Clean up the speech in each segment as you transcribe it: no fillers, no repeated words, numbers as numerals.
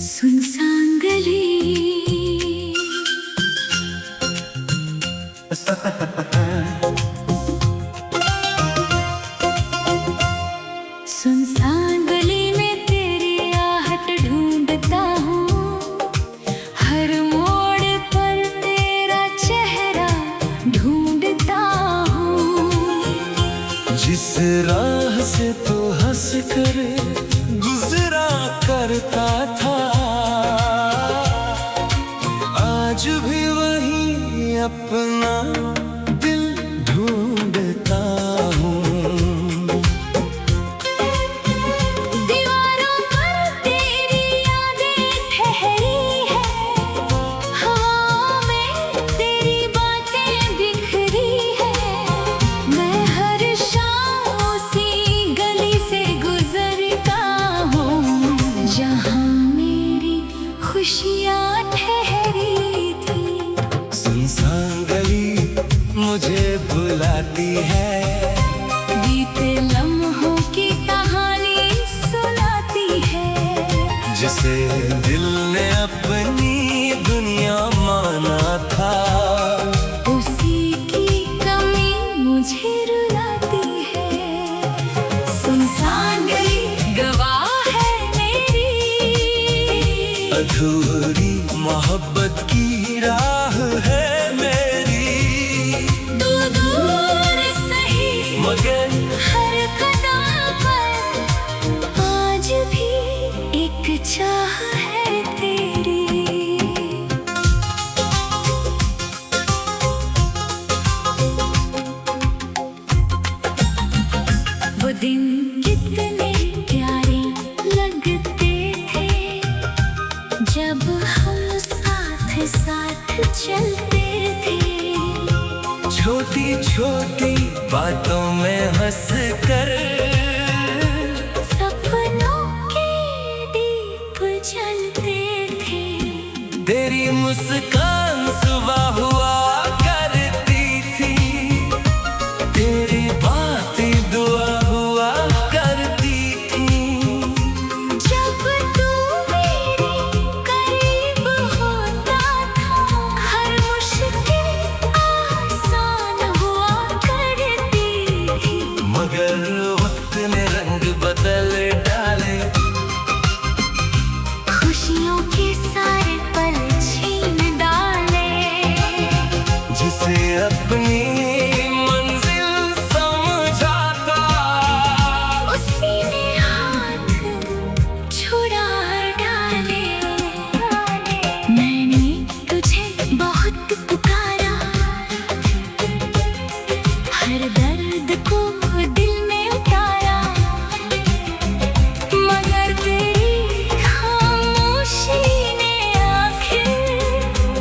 सुनसान गली सुनसान गली में तेरी आहट ढूंढता हूँ, हर मोड़ पर तेरा चेहरा ढूंढता हूँ। जिस राह से तू हंस कर गुजरा करता था, आज भी वही अपना दिल ढूंढता हूँ। दीवारों पर तेरी यादें ठहरी है, हवाओं में तेरी बातें बिखरी है। मैं हर शाम उसी गली से गुजरता हूँ, जहाँ मेरी खुशियाँ ठहरी थी। सुनसान गली मुझे बुलाती है, बीते लम्हों की कहानी सुनाती है। जिसे दिल ने अपनी दुनिया माना था, उसी की कमी मुझे रुलाती है। सुनसान गली गवाह है मेरी, अधूरी मोहब्बत की राह है मेरी। तू दूर सही मगर हर कदम पर आज भी एक चाह है तेरी। वो दिन कितने प्यारे लगते थे, जब हम साथ साथ चलते थे। छोटी छोटी बातों में हंस कर सपनों के दीप जलते थे। तेरी मुस्कान सुबह हुआ करती थी, तेरी बातें दुआ हुआ करती थी। जब तू मेरे करीब होता था, हर मुश्किल आसान हुआ करती थी। मगर वक्त ने रंग बदल डाले, खुशियों के सारे पल छीन डाले। जिसे अपनी मंजिल समझा था, उसी ने हाथ छुड़ा डाले। मैंने तुझे बहुत पुकारा, हर दर्द को दिल में उतारा। मगर तेरी खामोशी ने आखिर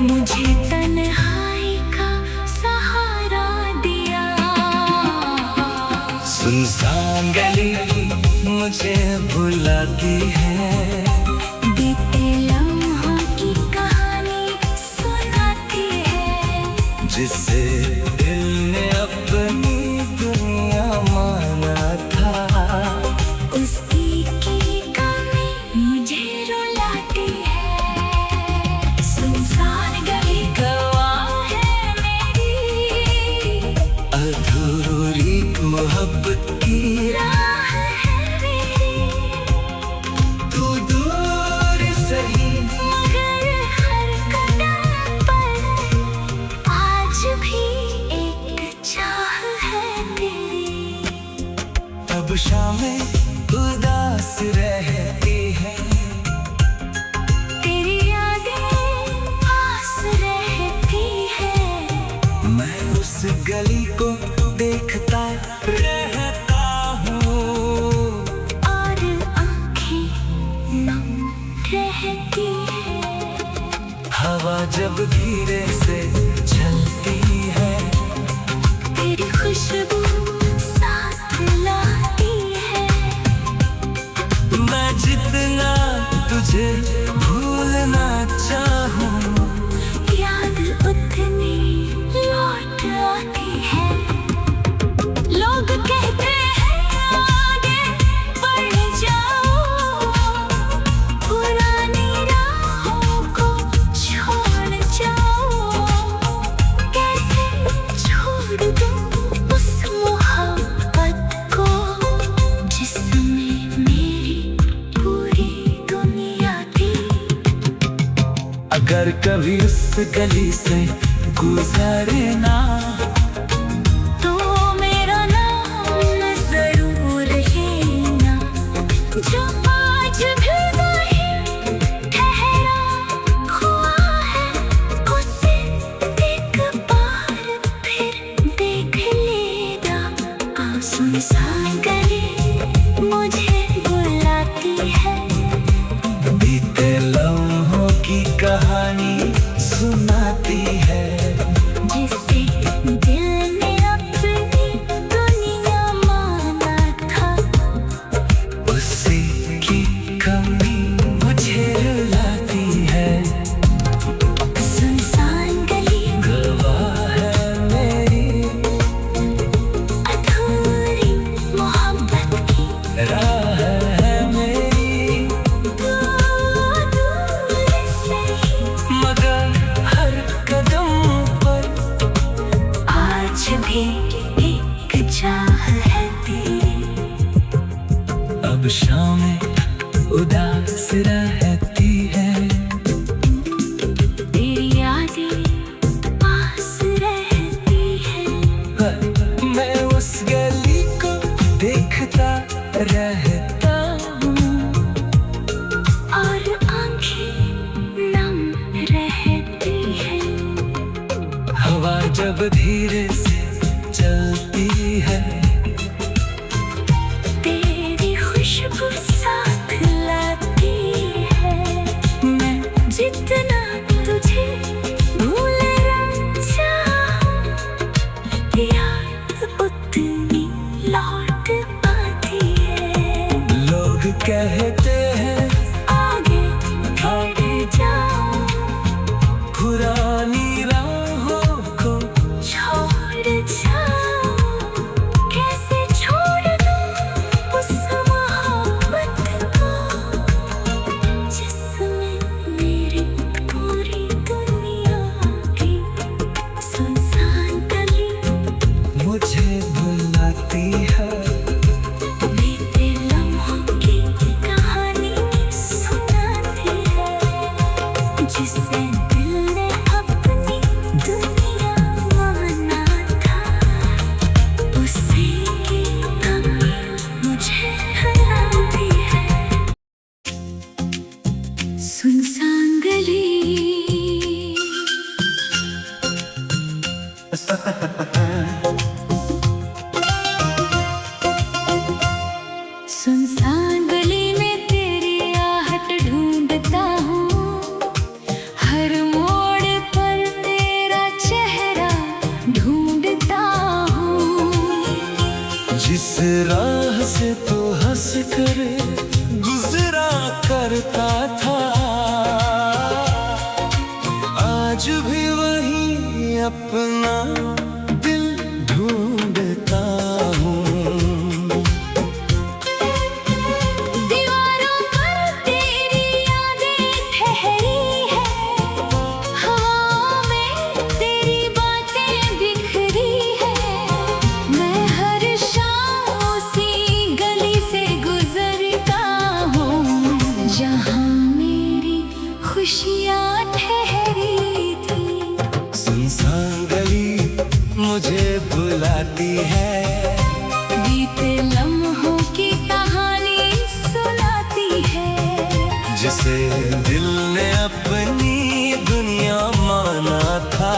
मुझे तन्हाई का सहारा दिया। सुनसान गली मुझे बुलाती है, बीते लम्हों की कहानी सुनाती है। जिसे दिल ने अपनी दुनिया माना था, उसकी की कमी मुझे रुलाती है। सुनसान गली गवाह है मेरी, अधूरी मोहब्बत की राह है मेरी। तू दूर सही मगर हर कदम पर आज भी एक चाह है तेरी। अब शामें उदास रहती है, तेरी यादें पास रहती है। मैं उस गली को देखता रहता हूँ, और आँखें नम रहती है। हवा जब धीरे से चलती है, तेरी खुशबू साथ लाती है। मैं जितना तुझे भूलना चाहूँ, याद उतनी लौट आती है। लोग कहते हैं आगे बढ़ जाओ, पुरानी अगर कभी उस गली से गुजरे ना तो मेरा नाम जरूर लेना, जो आज भी वहीं ठहरा हुआ है, उसे एक बार फिर देख लेना। सुनसान गली मुझे बुलाती है, बीते लम्हों की कहानी सुनाती है, जिसे दिल ने अपनी दुनिया माना था, उसी की कमी मुझे रुलाती है। सुनसान गली गवाह है मेरी अधूरी मोहब्बत की, राह है मेरी, दूर से ही मगर हर कदम पर आज भी एक चाह है तेरी। अब शामें उदास रहती है, तेरी यादें पास रहती है, मैं उस गली को देखता रहता हूँ, और आंखें नम रहती हैं। हवा जब धीरे से चलती है, तेरी खुशबू साथ लाती है, मैं जितना तुझे भूल जाऊं, याद उतनी लौट आती है। लोग कहते हैं आगे बढ़ जाऊं, पुरानी राहों को छोड़ जाऊं, कैसे छोड़ दूं उस मोहब्बत को, जिसमें मेरी पूरी दुनिया की। सुनसान गली मुझे बुलाती है, बीते लम्हों की कहानी सुनाती है, जिसे दिल ने अपनी दुनिया माना था, उसी की कमी मुझे रुलाती है। सुनसान गली सुनसान गली में तेरी आहट ढूंढता हूँ, हर मोड़ पर तेरा चेहरा ढूंढता हूँ। जिस राह से तू हंस कर गुजरा करता था, आज भी वही अपना दिल ढूंढता हूँ। दीवारों पर तेरी यादें ठहरी है, हाँ में तेरी बातें बिखरी है, मैं हर शाम उसी गली से गुजरता हूँ, जहाँ मेरी खुशियाँ ठहरी थी। सुनसान गली मुझे बुलाती है, बीते लम्हों की कहानी सुनाती है, जिसे दिल ने अपनी दुनिया माना था,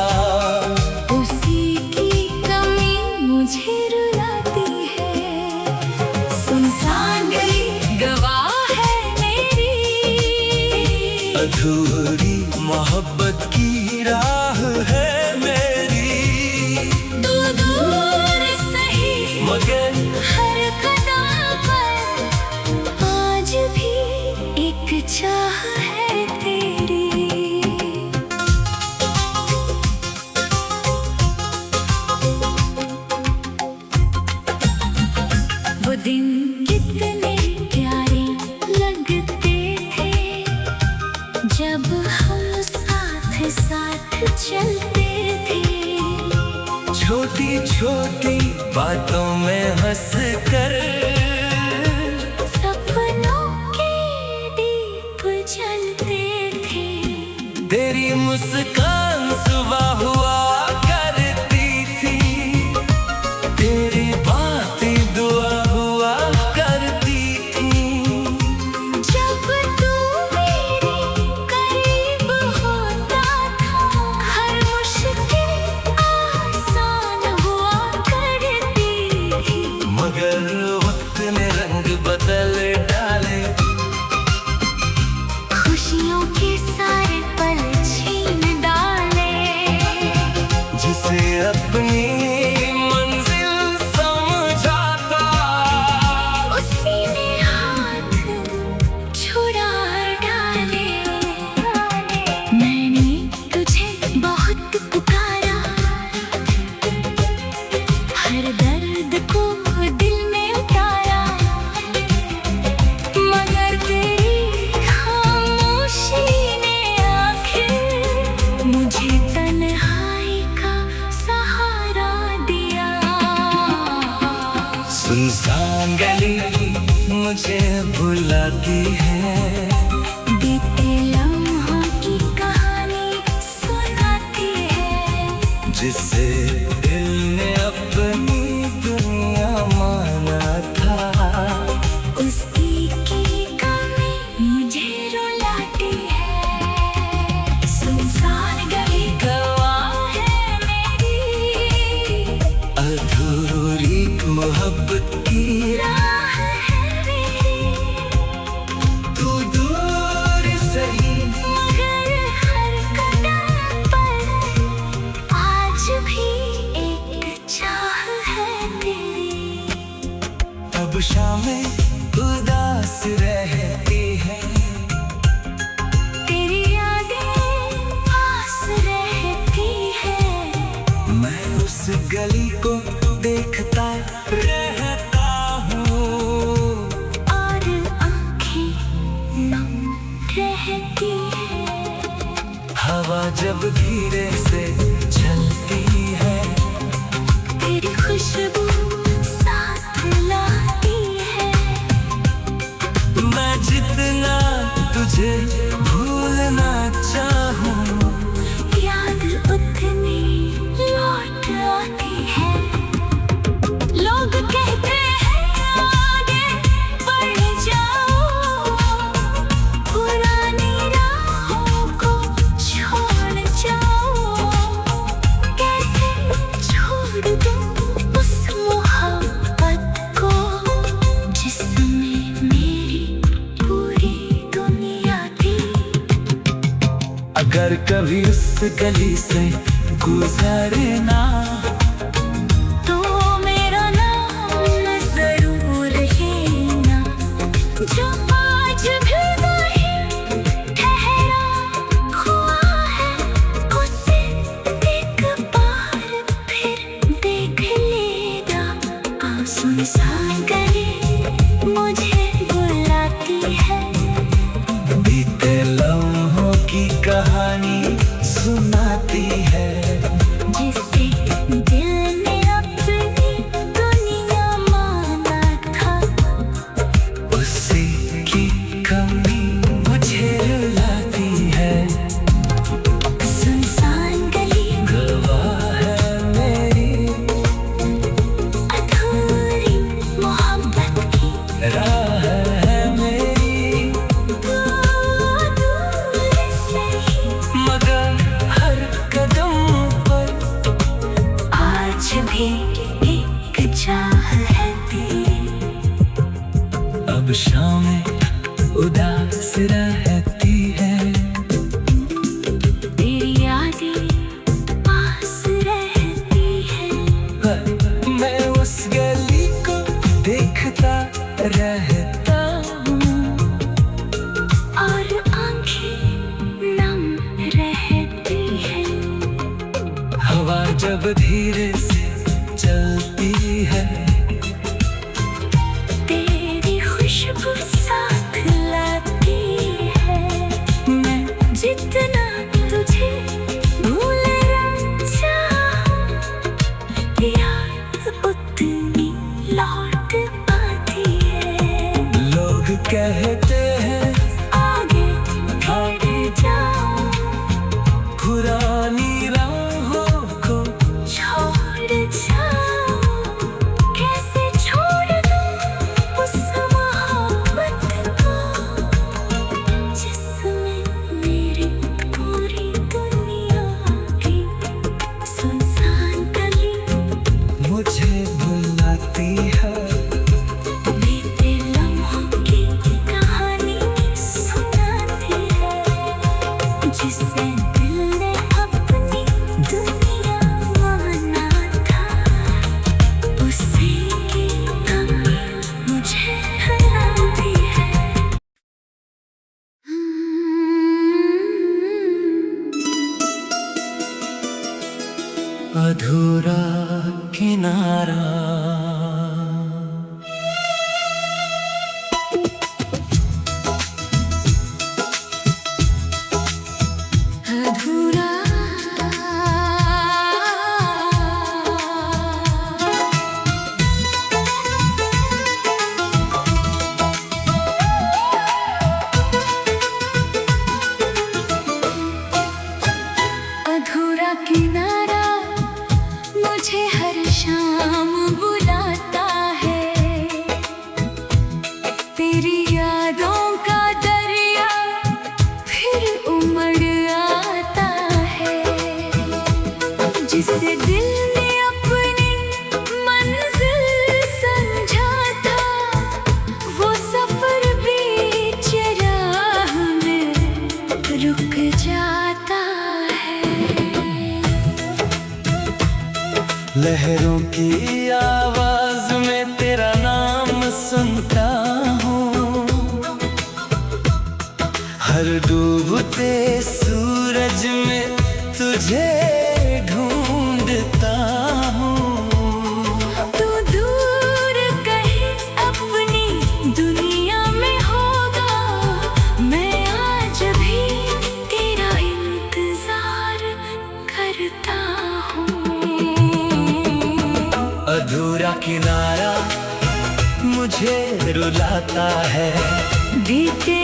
उसी की कमी मुझे रुलाती है। सुनसान गली गवाह है मेरी अधूरी मोहब्बत की राह है मेरी, दूर सही मगर हर कदम पर आज भी एक चाह है तेरी। वो दिन कितने प्यारे लगते थे, जब हम साथ साथ चलते थे, छोटी छोटी बातों में हंस कर सपनों के दीप जलते थे। तेरी मुस्कान सुबह हुआ करती थी, तेरी बातें दुआ हुआ करती थी। जब तू मेरे करीब होता था, हर मुश्किल आसान हुआ करती थी। मगर वक्त ने रंग बदल डाले, खुशियों के सारे पल छीन डाले। जिसे अपनी मंजिल समझा था, उसी ने हाथ छुड़ा डाले। मैंने तुझे बहुत पुकारा, हर दर्द को दिल में उतारा, मगर तेरी खामोशी ने आखिर मुझे तन्हाई का सहारा दिया। सुनसान गली मुझे बुलाती है, बीते लम्हों की कहानी सुनाती है। जिसे दिल ने अपनी दुनिया माना था, उसकी की कमी मुझे रुलाती है। सुनसान गली गवाह है मेरी, अधूरी मोहब्बत की राह है मेरी। तू दूर सही, मगर हर कदम पर आज भी एक चाह है तेरी। अब शामें उदास रहती है, तेरी यादें पास रहती है। मैं उस गली को देखता रहता हूँ, और आँखें नम रहती है। हवा जब धीरे से चलती है, तेरी खुशबू साथ लाती है। मैं जितना तुझे भूलना चाहूँ, याद उतनी लौट आती है। लोग कहते हैं आगे बढ़ जाओ, पुरानी राहों को छोड़ जाओ। कैसे छोड़ दूँ उस मोहब्बत को, जिसमें मेरी पूरी दुनिया थी। अगर कभी उस गली से गुजरे ना, तो मेरा नाम जरूर लेना, जो आज भी नहीं ठहरा हुआ है। उसे एक बार फिर देख लेगा। सुनसान गली मुझे बुलाती है, बीते लम्हों की कहानी सुनाती है। जिसे दिल ने अपनी दुनिया माना था, उसी की कमी मुझे रुलाती है। सुनसान गली गवाह है मेरी अधूरी मोहब्बत की राह है मेरी, तू दूर सही, मगर हर कदम पर आज भी एक चाह है तेरी। अब शामें उदास रहती है, तेरी यादें पास रहती है। मैं उस गली को देखता रहता हूँ, और आँखें नम रहती है। हवा जब धीरे से चलती है, तेरी खुशबू साथ लाती है। मैं जितना तुझे भूलना चाहूं, याद उतनी लौट आती है। लोग कहते हैं आगे बढ़ जाओ, अधूरा किनारा। अधूरा अधूरा किनारा मुझे हर शाम बुलाता है। तेरी यादों का दरिया फिर उमड़ आता है। जिसे दिल ने अपनी मंजिल समझा था, वो सफर बीच राह में रुक जाता है। लहरों की आवाज में तेरा नाम सुनता हूँ, हर डूबते सूरज में तुझे ढूंढता हूँ। तू दूर कहीं अपनी दुनिया में होगा, मैं आज भी तेरा इंतजार करता हूँ। अधूरा किनारा मुझे रुलाता है, बीते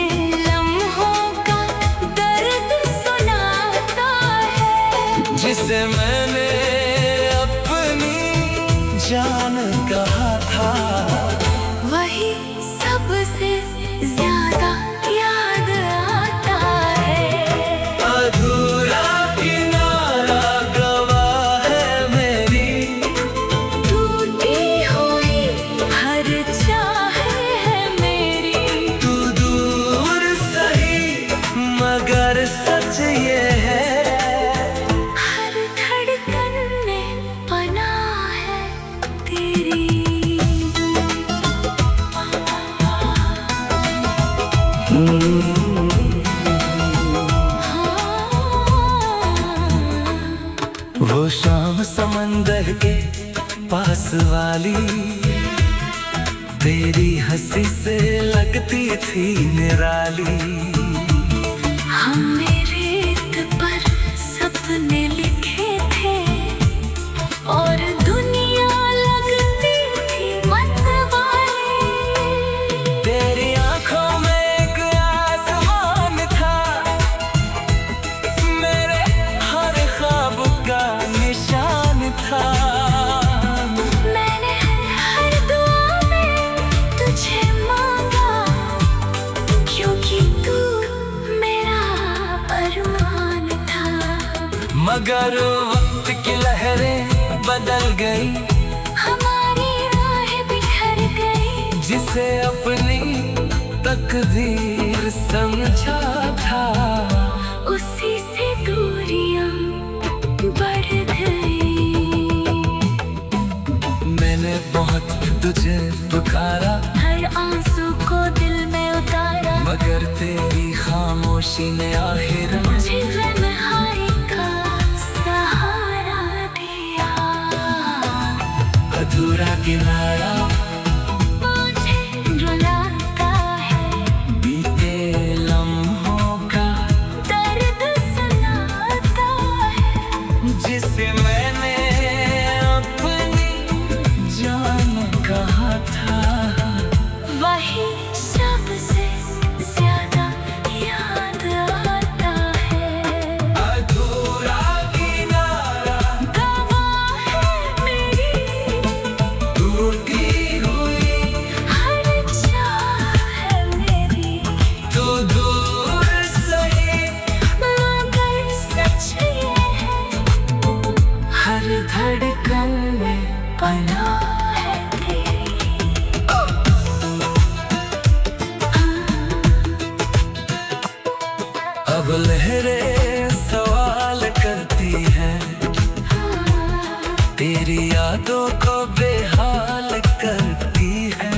लम्हों का दर्द सुनाता है। जिसे मैंने अपनी जान कहा था, वही सबसे ज्यादा याद आता है। अधूरा किनारा गवाह है मेरी, टूटी हुई हर चाह है मेरी। तू दूर सही मगर सच ये है, हर धड़कन में पनाह है तेरी। वो शाम समंदर के पास वाली, तेरी हंसी से लगती थी निराली। हमने रेत पर सपने लिखे थे, और दुनिया लगती थी मतवाली। तेरी आंखों में एक आसमान था, मेरे हर ख्वाब का निशान था। मैंने हर दुआ में तुझे मांगा, क्योंकि तू मेरा अरमान था। मगर वक्त की लहरें बदल गई, हमारी राहें बिखर गई। जिसे अपनी तकदीर समझा था, उसी से दूरियां बढ़ गई। मैंने बहुत तुझे पुकारा, हर आंसू को दिल में उतारा, मगर तेरी खामोशी ने आखिर मुझे गमहारी का सहारा दिया। अधूरा किनारा मुझे रुलाता है, बीते लम्हों का दर्द सुनाता है। जिसे मैंने अपनी जान कहा था, वही सबसे ज्यादा याद आता है। अधूरा किनारा गवाह है मेरी, टूटी हुई हर चाह है मेरी। तू दूर सही मगर सच ये है, हर धड़कन में पनाह है तेरी। अब लहरें सवाल करती हैं, तेरी यादों को बेहाल करती है।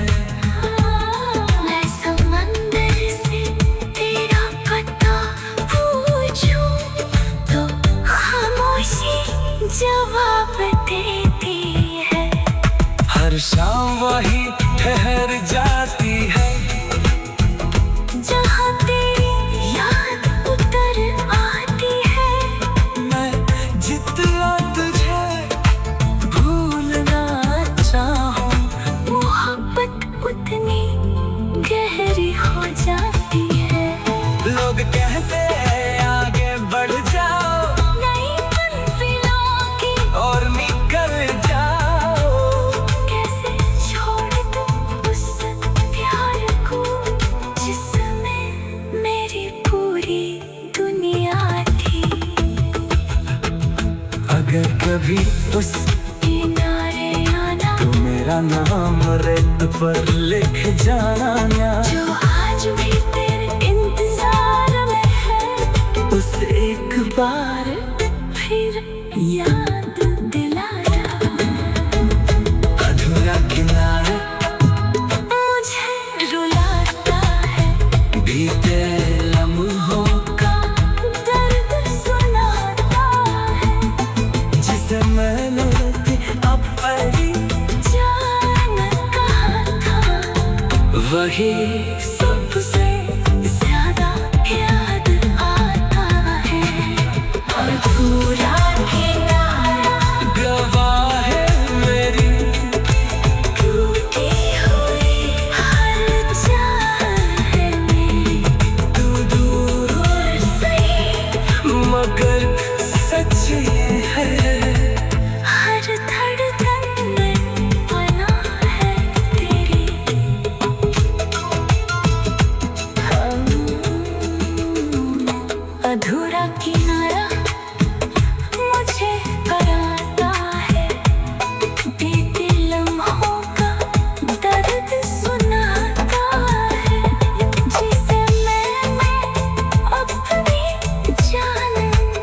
मैं समंदर से तेरा पता पूछूं तो खामोशी जवाब कभी उस किनारे आना, तू मेरा नाम रेत पर लिख जाना ना। जो आज भी तेरे इंतजार में है, उसे एक बार फिर याद दिलाना। अधूरा किनारा मुझे रुलाता है, बीते लम्हों का दर्द सुनाता है, जिसे मैंने अपनी जान कहा था, वही सबसे ज्यादा याद आता है। अधूरा किनारा, गवाह है मेरी, टूटी हुई हर चाह है मेरी। तू दूर सही मगर सच ये है, हर धड़कन में बना है तेरी। अधूरा किनारा मुझे कराता है, बीते लम्हों का दर्द सुनाता है, जिसे मैंने अपनी जान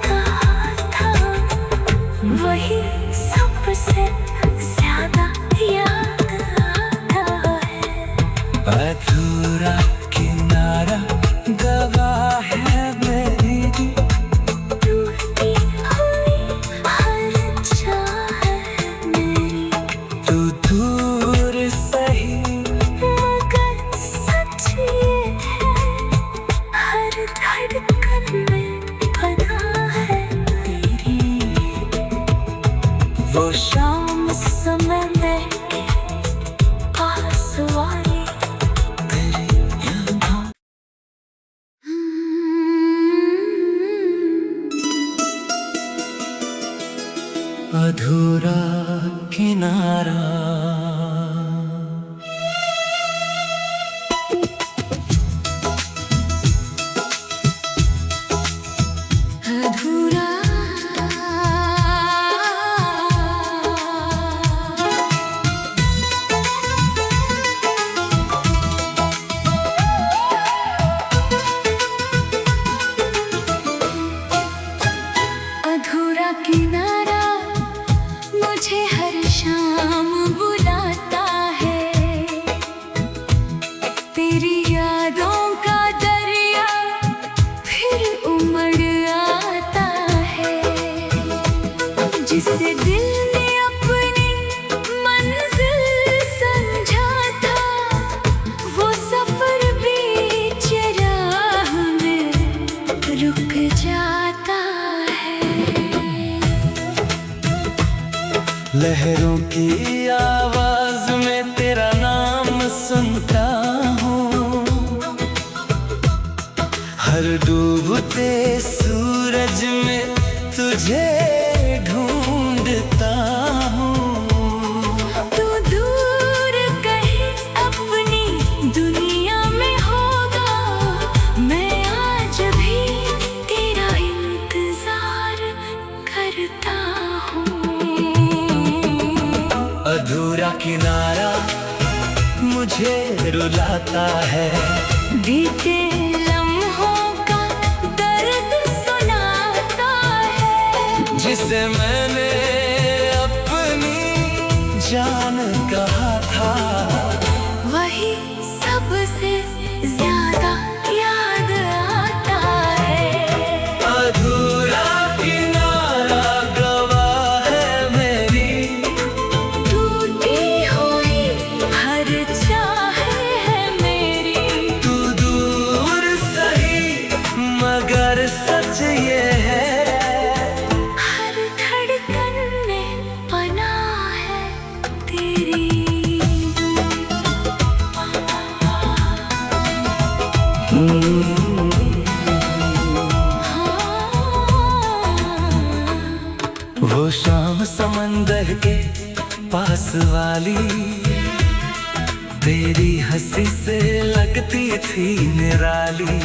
कहा था, वही सबसे ज्यादा याद आता है। अधूरा किनारा गवाह है मेरी, टूटी हुई हर चाह है मेरी। तू दूर सही मगर सच ये है, हर धड़कन में बना है तेरी। वो शाम समय में पास वाली अधूरा किनारा। अधूरा अधूरा किनारा मुझे हर शाम बुलाता है, तेरी यादों का दरिया फिर उमड़ आता है, जिसे दिल ने अपनी मंजिल समझा था, वो सफर बीच राह में रुक जाता है। लहरों की आवाज में तेरा नाम सुनता हूँ, हर डूबते सूरज में तुझे ढूंढता हूँ। तू दूर कहीं अपनी दुनिया में होगा, मैं आज भी तेरा इंतजार करता हूँ। अधूरा किनारा मुझे रुलाता है, बीते लम्हों का दर्द सुनाता है, जिसे मैंने अपनी जान कहा था, वही सबसे ज्यादा याद आता है। अधूरा किनारा गवाह है मेरी, टूटी हुई हर चाह है मेरी। तू दूर सही मगर सच ये है, हर धड़कन में बना है तेरी। वो शाम समंदर के पास वाली, तेरी हंसी से लगती थी निराली।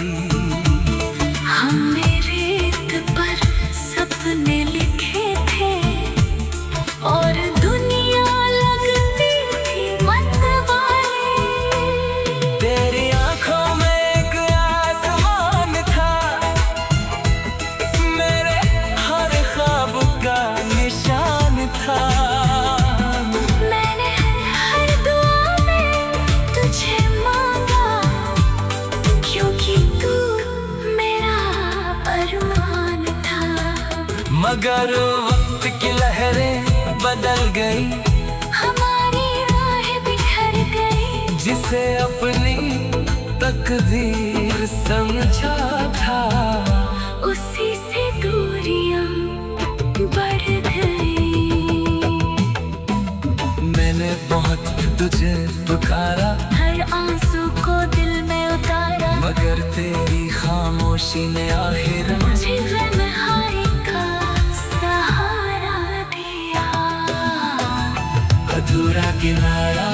हमने रेत पर सपने लिखे थे, मगर वक्त की लहरें बदल गई, हमारी राह बिखर गई। जिसे अपनी तकदीर समझा था, उसी से दूरियां बढ़ गई। मैंने बहुत तुझे पुकारा, हर आंसू को दिल में उतारा, मगर तेरी खामोशी ने आखिर मुझे तन्हाई का सहारा दिया। अधूरा किनारा